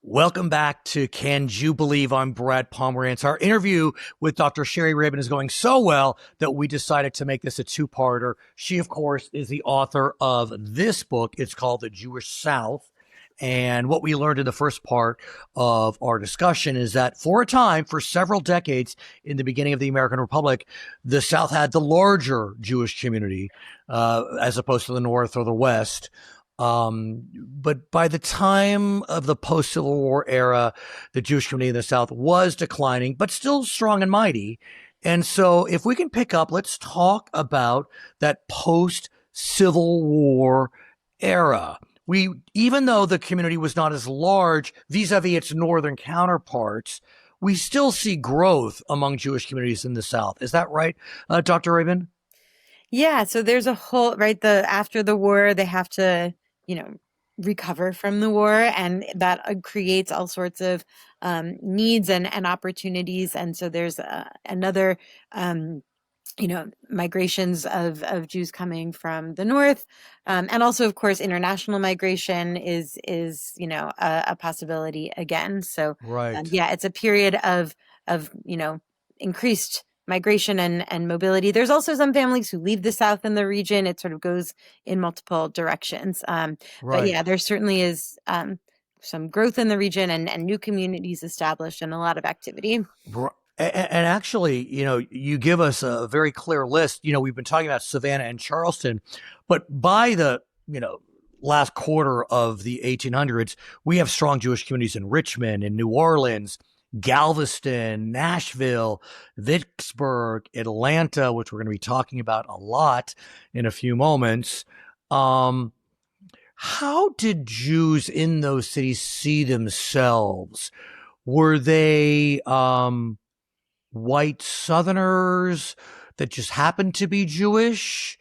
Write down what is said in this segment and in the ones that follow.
Welcome back to Can You Believe? I'm Brad Pomerance. Our interview with Dr. Shari Rabin is going so well that we decided to make this a two-parter. She, of course, is the author of this book. It's called The Jewish South. And what we learned in the first part of our discussion is that for a time, for several decades in the beginning of the American Republic, the South had the larger Jewish community as opposed to the North or the West. But by the time of the post-Civil War era, the Jewish community in the South was declining, but still strong and mighty. And so if we can pick up, let's talk about that post-Civil War era. Even though the community was not as large vis-a-vis its northern counterparts, we still see growth among Jewish communities in the South. Is that right, Dr. Rabin? Yeah, so there's a whole, right, after the war, they have to, recover from the war, and that creates all sorts of needs and opportunities. And so there's another migrations of Jews coming from the north, and also, of course, international migration is a possibility again. So, Right. yeah, it's a period of increased migration and mobility. There's also some families who leave the South in the region. It sort of goes in multiple directions. But Right. yeah, there certainly is some growth in the region and new communities established and a lot of activity. And actually, you give us a very clear list. We've been talking about Savannah and Charleston, but by the, last quarter of the 1800s, we have strong Jewish communities in Richmond, in New Orleans, Galveston, Nashville, Vicksburg, Atlanta, which we're going to be talking about a lot in a few moments. How did Jews in those cities see themselves? Were they white Southerners that just happened to be Jewish?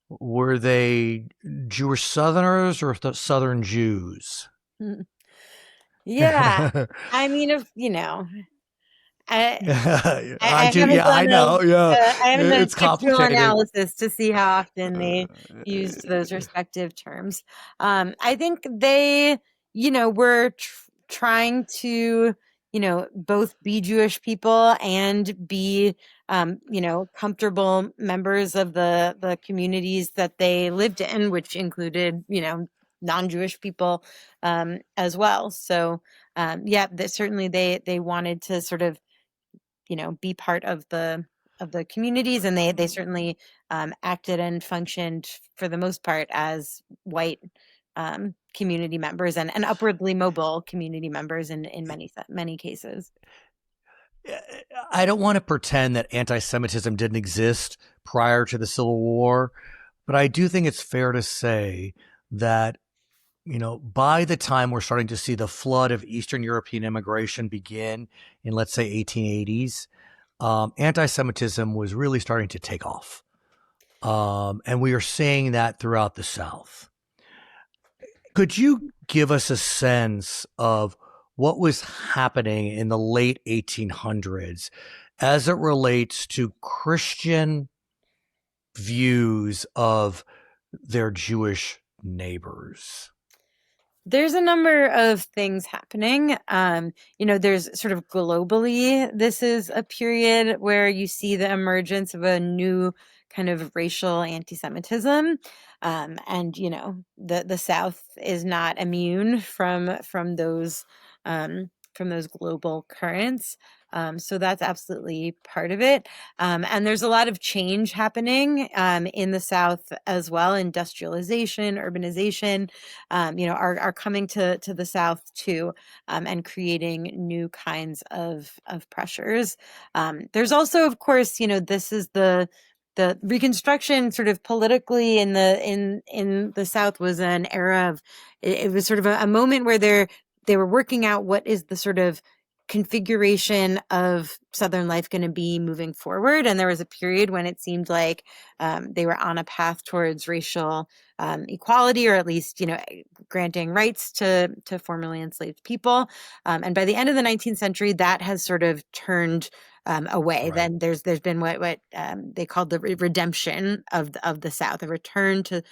Were they Jewish Southerners or Southern Jews? Yeah, I mean, if I, I I do. haven't Yeah, I done know. Yeah, I haven't done it's textual complicated. analysis to see how often they used those respective terms. I think they, were trying to, both be Jewish people and be, comfortable members of the communities that they lived in, which included, non-Jewish people, as well. So, yeah, that certainly they wanted to sort of be part of the communities, and they certainly acted and functioned for the most part as white community members and upwardly mobile community members in many cases. I don't want to pretend that anti-Semitism didn't exist prior to the Civil War, but I do think it's fair to say that by the time we're starting to see the flood of Eastern European immigration begin in, let's say, 1880s, anti-Semitism was really starting to take off. And we are seeing that throughout the South. Could you give us a sense of what was happening in the late 1800s as it relates to Christian views of their Jewish neighbors? There's a number of things happening. There's sort of globally, this is a period where you see the emergence of a new kind of racial anti-Semitism. The South is not immune from those global currents. So that's absolutely part of it. And there's a lot of change happening in the South as well. Industrialization, urbanization, are coming to the South too, and creating new kinds of pressures. There's also, of course, this is the Reconstruction sort of politically in the South was an era of it was sort of a moment where they were working out what is the sort of configuration of Southern life going to be moving forward. And there was a period when it seemed like they were on a path towards racial equality, or at least, granting rights to formerly enslaved people. And by the end of the 19th century, that has sort of turned away. Right. Then there's been what they called the redemption of the South, a return to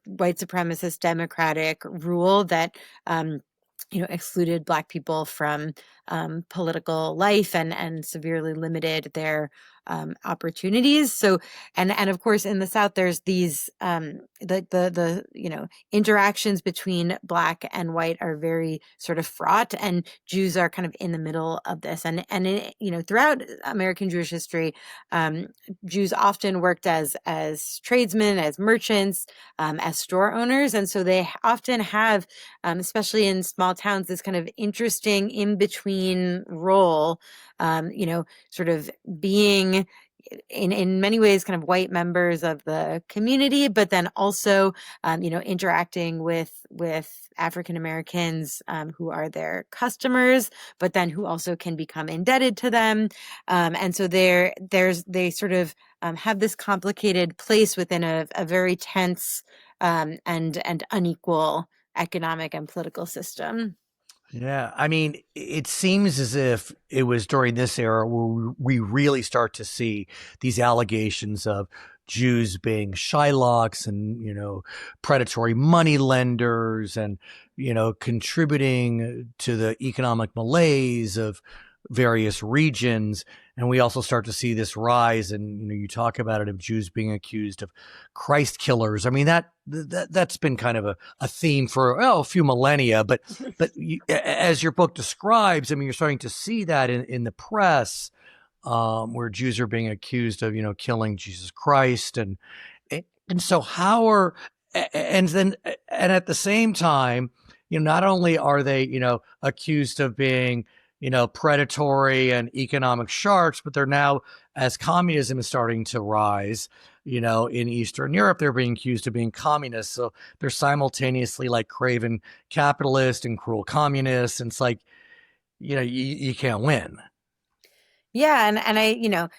white supremacist democratic rule that excluded Black people from political life and severely limited their opportunities. So, and of course, in the South, there's these the interactions between Black and white are very sort of fraught, and Jews are kind of in the middle of this. And it, throughout American Jewish history, Jews often worked as tradesmen, as merchants, as store owners, and so they often have, especially in small towns, this kind of interesting in between role, sort of being in many ways kind of white members of the community, but then also interacting with African Americans who are their customers, but then who also can become indebted to them, and so they sort of have this complicated place within a very tense and unequal economic and political system. Yeah, I mean, it seems as if it was during this era where we really start to see these allegations of Jews being Shylocks and, predatory money lenders and, contributing to the economic malaise of various regions. And we also start to see this rise, and you talk about it, of Jews being accused of Christ killers. I mean, that's been kind of a theme for a few millennia. But as your book describes, I mean, you're starting to see that in the press, where Jews are being accused of killing Jesus Christ, and so and at the same time, not only are they accused of being predatory and economic sharks, but they're now, as communism is starting to rise, in Eastern Europe, they're being accused of being communists. So they're simultaneously like craven capitalists and cruel communists. And it's like, you can't win. Yeah, and I,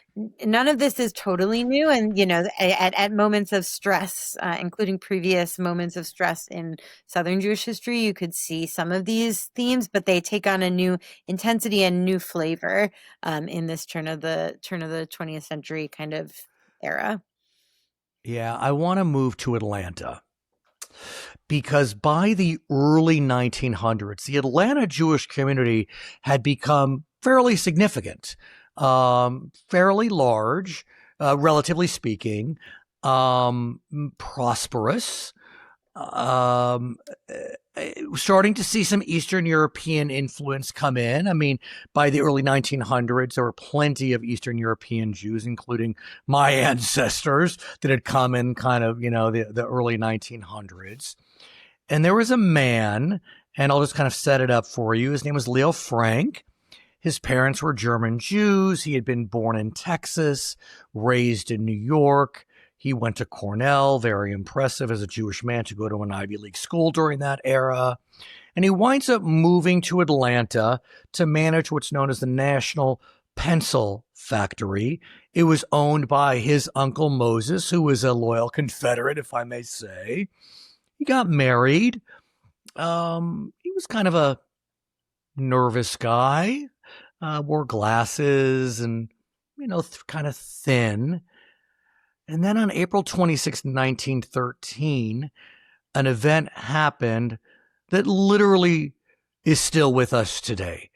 none of this is totally new. And, at moments of stress, including previous moments of stress in Southern Jewish history, you could see some of these themes, but they take on a new intensity and new flavor in this turn of the 20th century kind of era. Yeah, I want to move to Atlanta, because by the early 1900s, the Atlanta Jewish community had become fairly significant, fairly large, relatively speaking, prosperous, um, starting to see some Eastern European influence come in. I mean, by the early 1900s, there were plenty of Eastern European Jews, including my ancestors, that had come in kind of, the early 1900s. And there was a man, and I'll just kind of set it up for you. His name was Leo Frank. His parents were German Jews. He had been born in Texas, raised in New York. He went to Cornell, very impressive as a Jewish man to go to an Ivy League school during that era. And he winds up moving to Atlanta to manage what's known as the National Pencil Factory. It was owned by his uncle Moses, who was a loyal Confederate, if I may say. He got married. He was kind of a nervous guy, wore glasses and, kind of thin. And then on April 26, 1913, an event happened that literally is still with us today.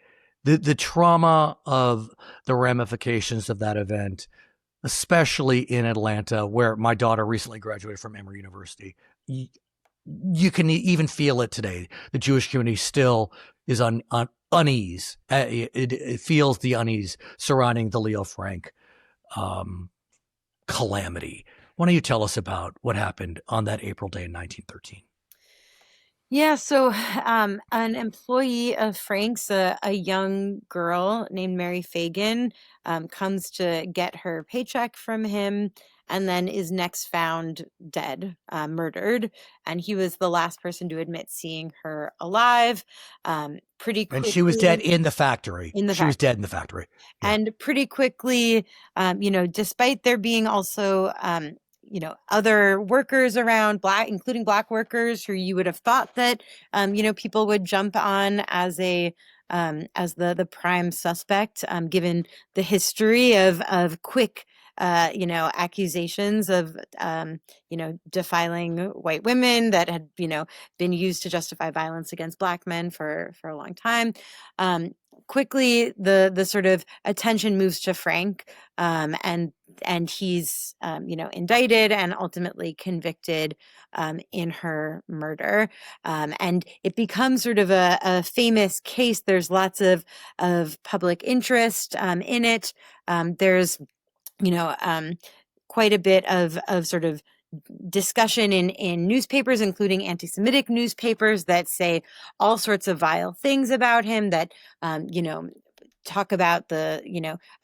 The trauma of the ramifications of that event, especially in Atlanta, where my daughter recently graduated from Emory University. You can even feel it today. The Jewish community still is on unease. It feels the unease surrounding the Leo Frank calamity. Why don't you tell us about what happened on that April day in 1913? Yeah, so an employee of Frank's, a young girl named Mary Fagan, comes to get her paycheck from him and then is next found dead, murdered. And he was the last person to admit seeing her alive. Pretty And quickly, she was dead in the factory. in the She was factory. dead in the factory. Yeah. And pretty quickly, despite there being also, other workers around, including Black workers who you would have thought that, people would jump on as as the prime suspect, given the history of quick accusations of, defiling white women that had, been used to justify violence against Black men for a long time. Quickly, the sort of attention moves to Frank, and he's, indicted and ultimately convicted in her murder. And it becomes sort of a famous case. There's lots of public interest in it. There's, quite a bit of sort of discussion in newspapers, including anti-Semitic newspapers that say all sorts of vile things about him, that, talk about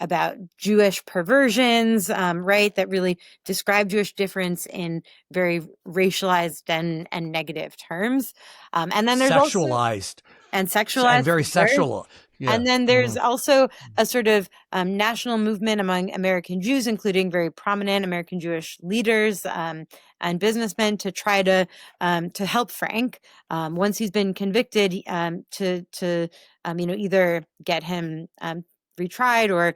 about Jewish perversions, right? That really describe Jewish difference in very racialized and negative terms. And then there's also Sexualized and and sexualized, very of course. sexual. Yeah. And then there's Mhm. also a sort of national movement among American Jews, including very prominent American Jewish leaders and businessmen, to try to help Frank once he's been convicted, to either get him retried or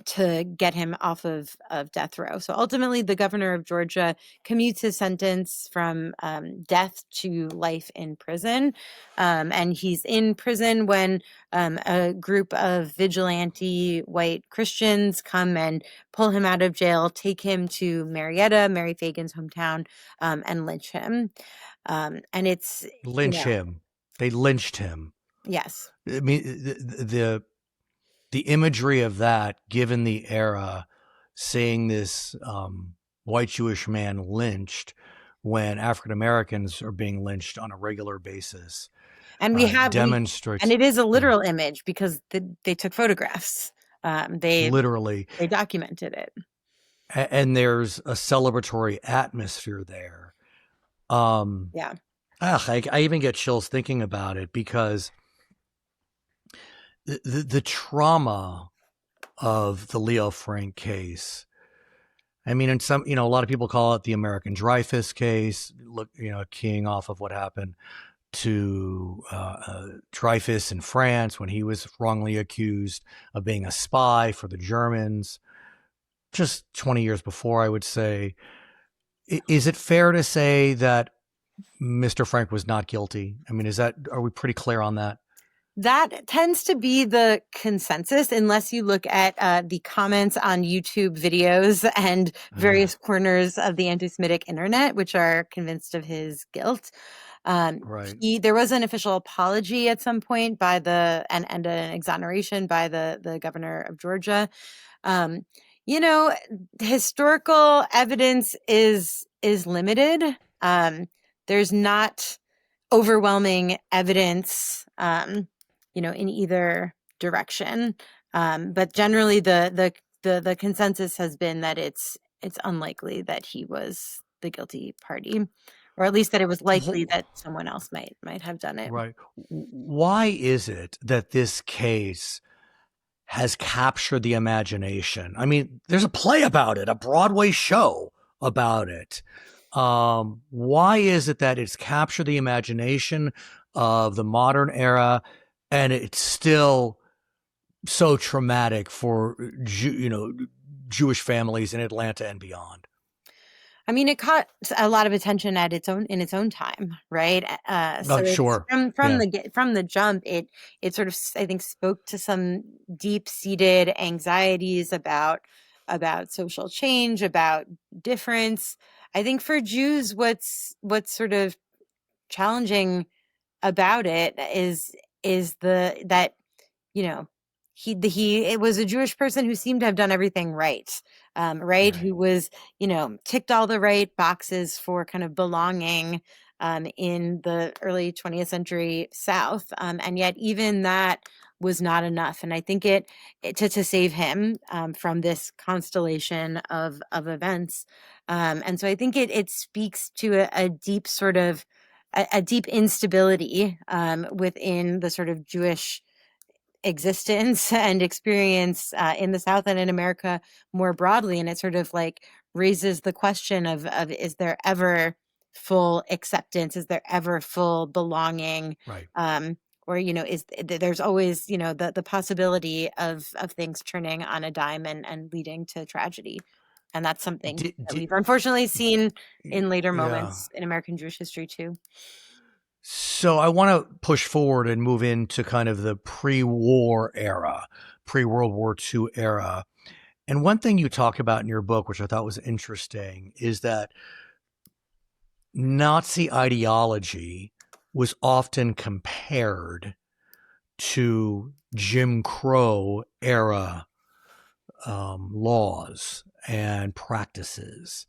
to get him off of death row. So ultimately, the governor of Georgia commutes his sentence from death to life in prison. And he's in prison when a group of vigilante white Christians come and pull him out of jail, take him to Marietta, Mary Fagan's hometown, and lynch him. And it's, Lynch him. They lynched him. yes. I mean, the imagery of that, given the era, seeing this white Jewish man lynched when African Americans are being lynched on a regular basis, And demonstrates. and it is a Yeah, literal image because they took photographs. literally, They documented it. and there's a celebratory atmosphere there. Yeah. I even get chills thinking about it, because the trauma of the Leo Frank case. I mean, in some, a lot of people call it the American Dreyfus case. Look, keying off of what happened to Dreyfus in France when he was wrongly accused of being a spy for the Germans, just 20 years before, I would say. Is it fair to say that Mr. Frank was not guilty? I mean, are we pretty clear on that? That tends to be the consensus, unless you look at the comments on YouTube videos and various corners of the anti-Semitic internet, which are convinced of his guilt. Right. There was an official apology at some point by and an exoneration by the governor of Georgia. Um, Historical evidence is limited. There's not overwhelming evidence, in either direction. But generally, the consensus has been that it's unlikely that he was the guilty party, or at least that it was likely that someone else might have done it. Right. Why is it that this case has captured the imagination? I mean, there's a play about it, a Broadway show about it. Why is it that it's captured the imagination of the modern era, and it's still so traumatic for Jewish families in Atlanta and beyond? I mean, it caught a lot of attention in its own time, right? So Oh, it's sure. Yeah. from the jump, it sort of, I think, spoke to some deep seated anxieties about social change, about difference. I think for Jews, what's sort of challenging about it is that you know it was a Jewish person who seemed to have done everything right, right, Right. who was, ticked all the right boxes for kind of belonging in the early 20th century South, and yet even that was not enough. And I think to save him from this constellation of events. And so I think it speaks to a deep sort of a deep instability within the sort of Jewish existence and experience in the South and in America more broadly. And it sort of like raises the question of is there ever full acceptance? Is there ever full belonging? Right. or there's always the possibility of things turning on a dime and leading to tragedy, and that's something Di- that di- we've unfortunately seen in later yeah. moments in American Jewish history too. So I want to push forward and move into kind of the pre-war era, pre-World War II era. And one thing you talk about in your book, which I thought was interesting, is that Nazi ideology was often compared to Jim Crow era laws and practices.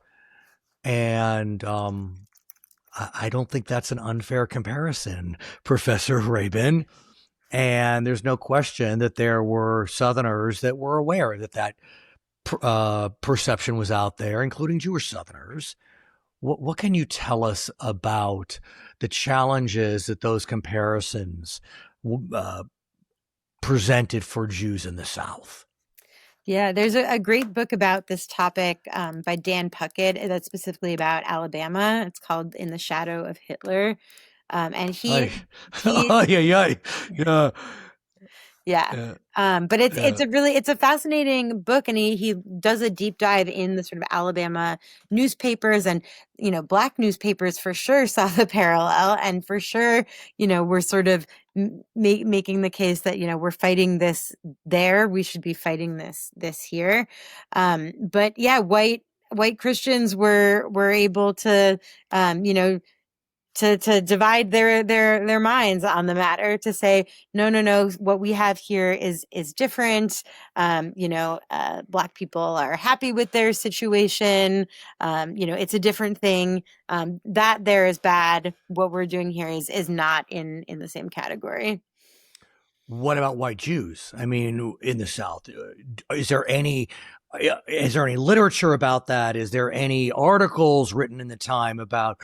And I don't think that's an unfair comparison, Professor Rabin. And there's no question that there were Southerners that were aware that perception was out there, including Jewish Southerners. What can you tell us about the challenges that those comparisons uh, presented for Jews in the South? Yeah, there's a great book about this topic by Dan Puckett that's specifically about Alabama. It's called In the Shadow of Hitler. And Ay, he ay, ay, ay. Yeah, Yeah. yeah, But it's yeah. it's a fascinating book, and he does a deep dive in the sort of Alabama newspapers, and black newspapers for sure saw the parallel, and for sure we're sort of making the case that we're fighting this there, we should be fighting this here. But yeah, white Christians were able to to divide their minds on the matter, to say no, what we have here is different. Black people are happy with their situation. It's a different thing. That there is bad. What we're doing here is not in the same category. What about white Jews? I mean, in the South, is there any literature about that? Is there any articles written in the time about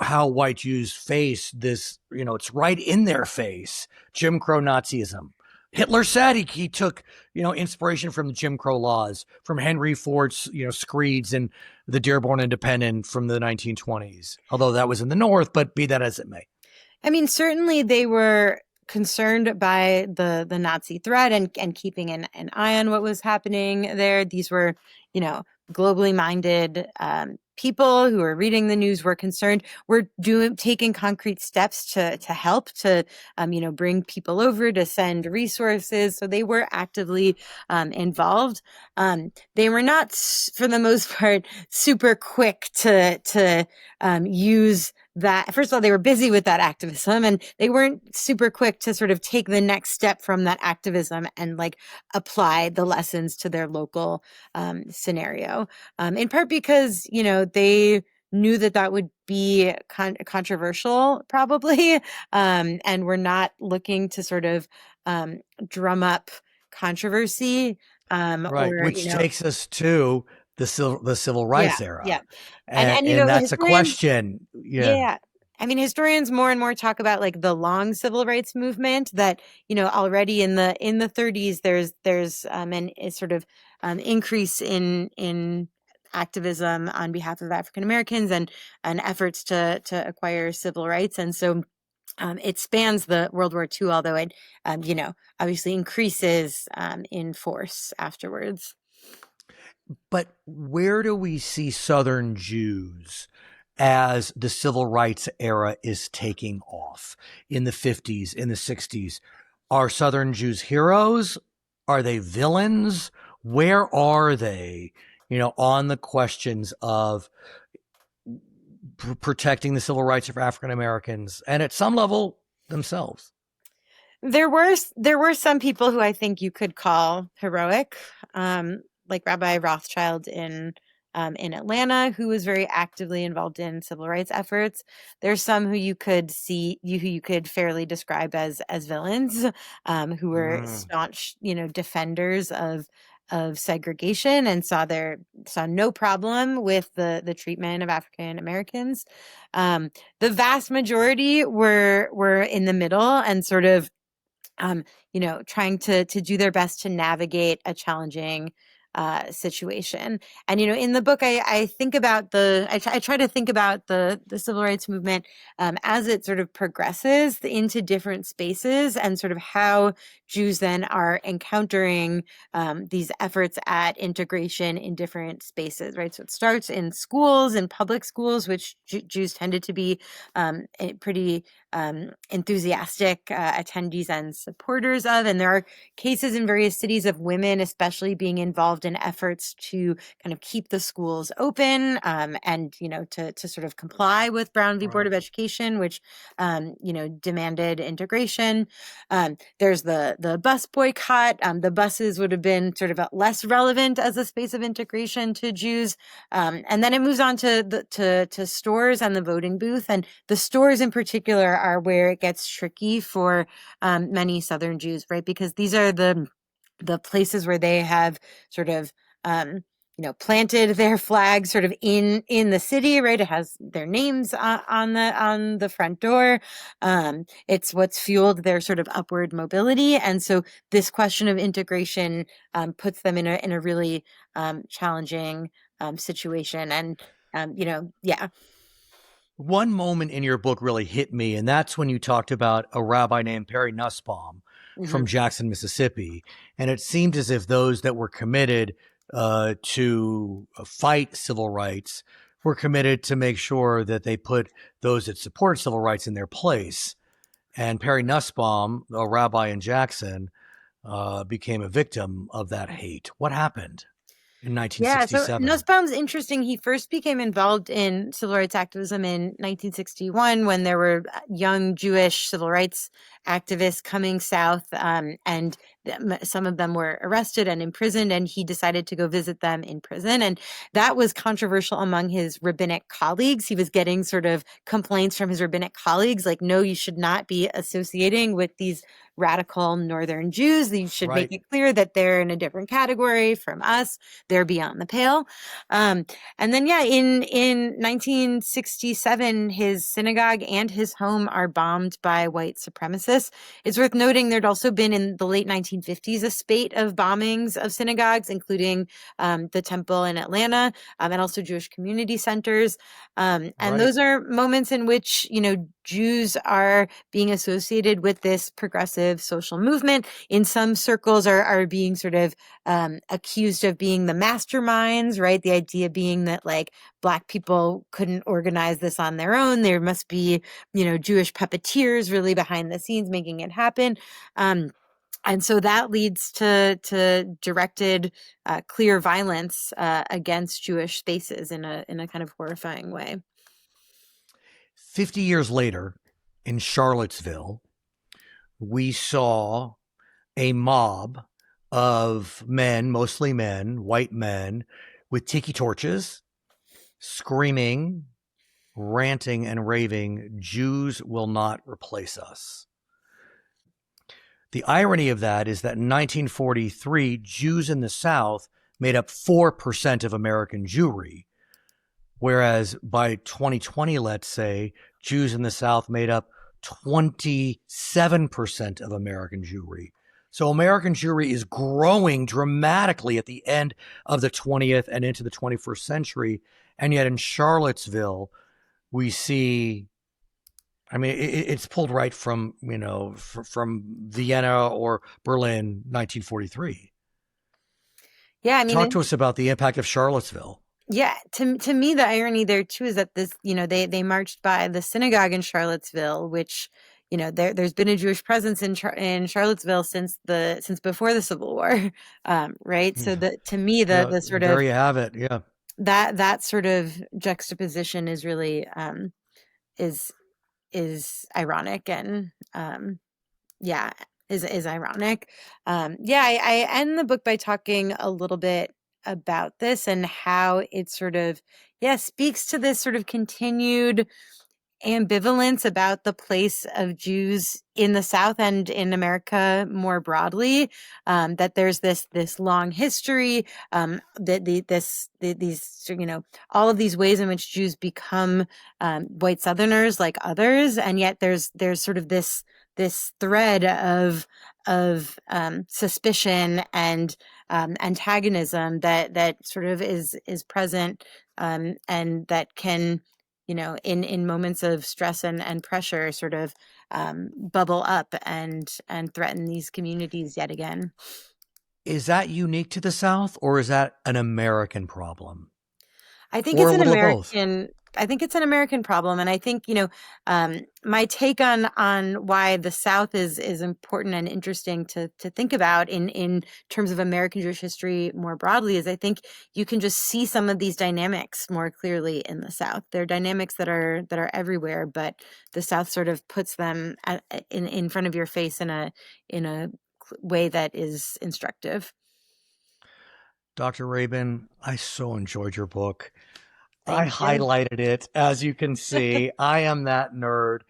how white Jews face this? It's right in their face, Jim Crow Nazism. Hitler said he took inspiration from the Jim Crow laws, from Henry Ford's screeds and the Dearborn Independent from the 1920s. Although that was in the North, but be that as it may. I mean, certainly they were concerned by the Nazi threat, and keeping an eye on what was happening there. These were, globally minded people who were reading the news, were concerned, were taking concrete steps to help, to bring people over, to send resources. So they were actively involved. They were not, for the most part, super quick to use that. First of all, they were busy with that activism, and they weren't super quick to sort of take the next step from that activism and apply the lessons to their local scenario. In part because they knew that would be controversial, probably, and we're not looking to sort of drum up controversy, Right, or which takes us to the civil yeah, rights era, yeah. And and that's a historians, question. Yeah, yeah. I mean, historians more and more talk about the long civil rights movement, that already in the 30s there's an a sort of increase in activism on behalf of African Americans, and efforts to acquire civil rights. And so it spans the World War II, although it obviously increases in force afterwards. but where do we see Southern Jews as the civil rights era is taking off in the 50s, in the 60s? Are Southern Jews heroes? Are they villains? Where are they, on the questions of protecting the civil rights of African Americans and at some level themselves? There were some people who I think you could call heroic, like Rabbi Rothschild in Atlanta, who was very actively involved in civil rights efforts. There's some who you could who you could fairly describe as villains, who were Mm. staunch, defenders of segregation, and saw no problem with the treatment of African Americans. The vast majority were in the middle, and sort of trying to do their best to navigate a challenging situation. And, in the book, I think about I try to think about the civil rights movement as it sort of progresses into different spaces, and sort of how Jews then are encountering these efforts at integration in different spaces, right? So it starts in schools, in public schools, which Jews tended to be pretty enthusiastic attendees and supporters of. And there are cases in various cities of women, especially, being involved in efforts to kind of keep the schools open, and, to sort of comply with Brown v. Board of Education, which, demanded integration. There's the bus boycott. The buses would have been sort of less relevant as a space of integration to Jews. And then it moves on to stores and the voting booth. And the stores in particular are where it gets tricky for many Southern Jews, right? Because these are the places where they have sort of planted their flag sort of in the city, right? It has their names on the front door. It's what's fueled their sort of upward mobility. And so this question of integration puts them in a really challenging situation. And yeah. One moment in your book really hit me, and that's when you talked about a rabbi named Perry Nussbaum from Jackson, Mississippi. And it seemed as if those that were committed to fight civil rights were committed to make sure that they put those that support civil rights in their place. And Perry Nussbaum, a rabbi in Jackson, became a victim of that hate. What happened in Yeah, so 1967? Nussbaum's interesting. He first became involved in civil rights activism in 1961 when there were young Jewish civil rights activists coming south, and some of them were arrested and imprisoned, and he decided to go visit them in prison. And that was controversial among his rabbinic colleagues. He was getting sort of complaints from his rabbinic colleagues like, no, you should not be associating with these radical Northern Jews. You should make it clear that they're in a different category from us. They're beyond the pale. And then, in 1967, his synagogue and his home are bombed by white supremacists. It's worth noting there'd also been in the late 1950s a spate of bombings of synagogues, including the Temple in Atlanta, and also Jewish community centers. And those are moments in which, Jews are being associated with this progressive social movement. In some circles are being sort of accused of being the masterminds, right? The idea being that like Black people couldn't organize this on their own. There must be, Jewish puppeteers really behind the scenes making it happen. And so that leads to directed, clear violence against Jewish spaces in a kind of horrifying way. 50 years later, in Charlottesville, we saw a mob of men, mostly men, white men, with tiki torches, screaming, ranting, and raving, "Jews will not replace us." The irony of that is that in 1943, Jews in the South made up 4% of American Jewry, whereas by 2020, let's say, Jews in the South made up 27% of American Jewry. So American Jewry is growing dramatically at the end of the 20th and into the 21st century. And yet in Charlottesville, we see, it's pulled right from, from Vienna or Berlin, 1943. Yeah, Talk to us about the impact of Charlottesville. Yeah, to me, the irony there too is that this, they marched by the synagogue in Charlottesville, which, there's been a Jewish presence in Charlottesville since before the Civil War, right? So to me, the sort of, there you have it, yeah. That sort of juxtaposition is really is ironic and is ironic. I end the book by talking a little bit about this and how it sort of speaks to this sort of continued ambivalence about the place of Jews in the South and in America more broadly. That there's this long history, these all of these ways in which Jews become white Southerners like others, and yet there's sort of this thread of suspicion and antagonism that sort of is present, and that can, in moments of stress and pressure, sort of bubble up and threaten these communities yet again. Is that unique to the South, or is that an American problem, I think or it's a an little of both? American. I think it's an American problem, and I think my take on why the South is important and interesting to think about in terms of American Jewish history more broadly is I think you can just see some of these dynamics more clearly in the South. They're dynamics that are everywhere, but the South sort of puts them in front of your face in a way that is instructive. Dr. Rabin, I so enjoyed your book. I Thank you. highlighted it. As you can see, I am that nerd.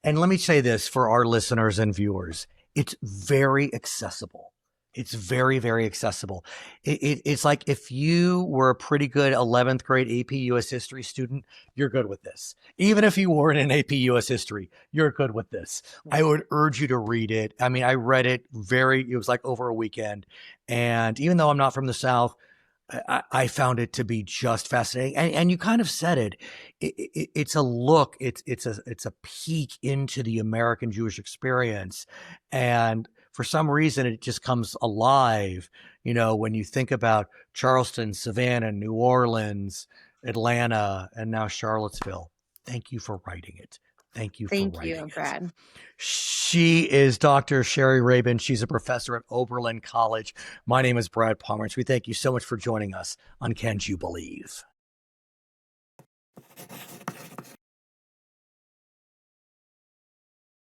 And let me say this for our listeners and viewers, it's very accessible. It's very, very accessible. It's like if you were a pretty good 11th grade AP US history student, you're good with this. Even if you weren't in AP US history, you're good with this. I would urge you to read it. I mean, I read it it was like over a weekend. And even though I'm not from the South, I found it to be just fascinating, and you kind of said it. It's a look. It's a peek into the American Jewish experience, and for some reason, it just comes alive. When you think about Charleston, Savannah, New Orleans, Atlanta, and now Charlottesville. Thank you for writing it. Thank you for Thank writing you, it. Brad. She is Dr. Shari Rabin. She's a professor at Oberlin College. My name is Brad Pomerance. We thank you so much for joining us on Can You Believe?